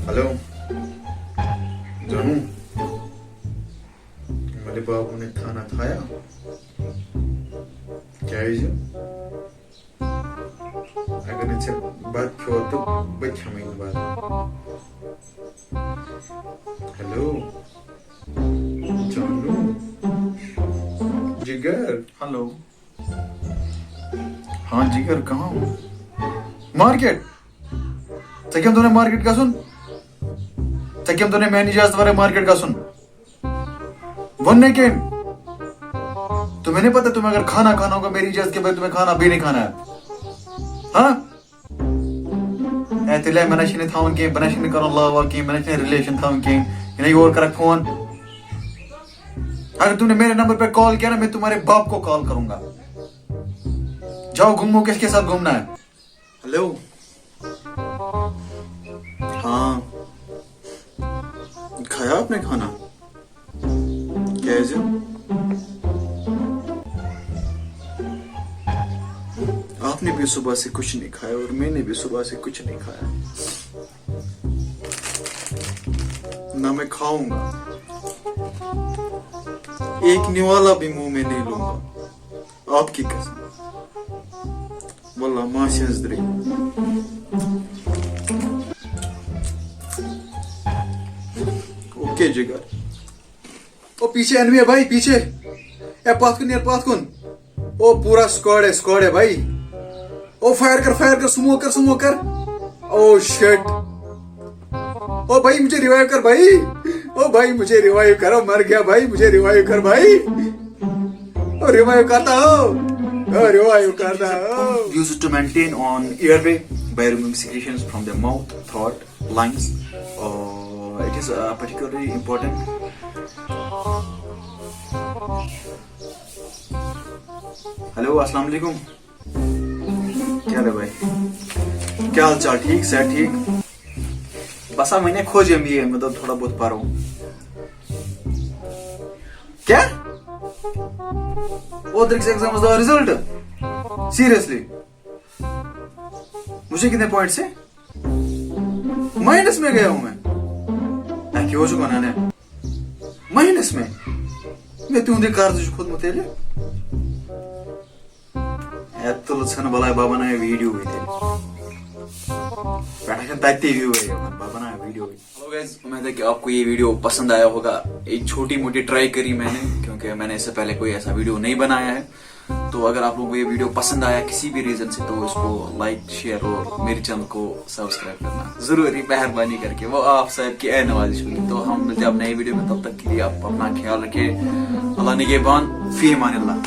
Hello जानू, मेरे बाबू ने खाना खाया क्या है जी? अगर इनसे बात क्यों तो बच्चा मैं बात। हेलो जानू, जिगर। हेलो हाँ जिगर, कहाँ हो? मार्केट सकेम तूने मार्केट का सुन, सकेम तूने मैनेजर द्वारा मार्केट का सुन वनने के तुम्हें नहीं पता, तुम्हें अगर खाना खाना होगा मेरी इजाजत के बाद तुम्हें खाना भी नहीं खाना है। हाँ ऐतिले मनशने थावन के बनशने करो लावा के मनशने रिलेशन थावन के नहीं और कर फोन। अगर तुमने मेरे नंबर पे कॉल किया ना, मैं तुम्हारे बाप को कॉल करूंगा। जाओ घूमो, किसके साथ घूमना है? हेलो हाँ खाया आपने खाना? कैसे? आपने भी सुबह से कुछ नहीं खाया और मैंने भी सुबह से कुछ नहीं खाया, ना मैं खाऊंगा। एक निवाला भी मुंह में नहीं लूंगा, आपकी कसम। वल्लाह मां शजदरी। ओके जिगर। ओ पीछे एनमी है भाई, पीछे। ए पाथकुन यार पाथकुन। ओ पूरा स्क्वाड है भाई। ओ फायर कर, स्मोक कर। Oh shit. ओ भाई मुझे रिवाइव कर भाई। ओ भाई मुझे रिवाइव करो, मर गया भाई, मुझे रिवाइव कर भाई। ओ रिवाइव करता हो। Used to maintain on airway by removing secretions from the mouth, throat, lungs. It is particularly important. Hello अस्सलाम वालेकुम, क्या है भाई, क्या हाल चाल? ठीक से ठीक। बस मैंने खोज है, मैं तो थोड़ा बहुत पा रहा हूँ। क्या ओद्रिक्स एग्जाम का रिजल्ट? सीरियसली? मुझे कितने पॉइंट से माइनस में गया हूं मैं? क्यों हो चुका ना माइनस में? मैं तू कार खुद मुतेले बलाय बाबा ना वीडियो हुई थे व्यू है बाबा ना वीडियो हुई। हेलो गाइस, उम्मीद है कि आपको ये वीडियो पसंद आया होगा। एक छोटी मोटी ट्राई करी मैंने, क्योंकि मैंने इससे पहले कोई ऐसा वीडियो नहीं बनाया है। तो अगर आप लोगों को ये वीडियो पसंद आया किसी भी रीजन से, तो इसको लाइक शेयर और मेरे चैनल को सब्सक्राइब करना जरूरी, मेहरबानी करके। वो आप साहब की नवाजिश होगी। तो हम मिलते हैं अब नई वीडियो में, तब तक के लिए आप अपना ख्याल रखें। अल्लाह निगहबान, फी अमानिल्लाह।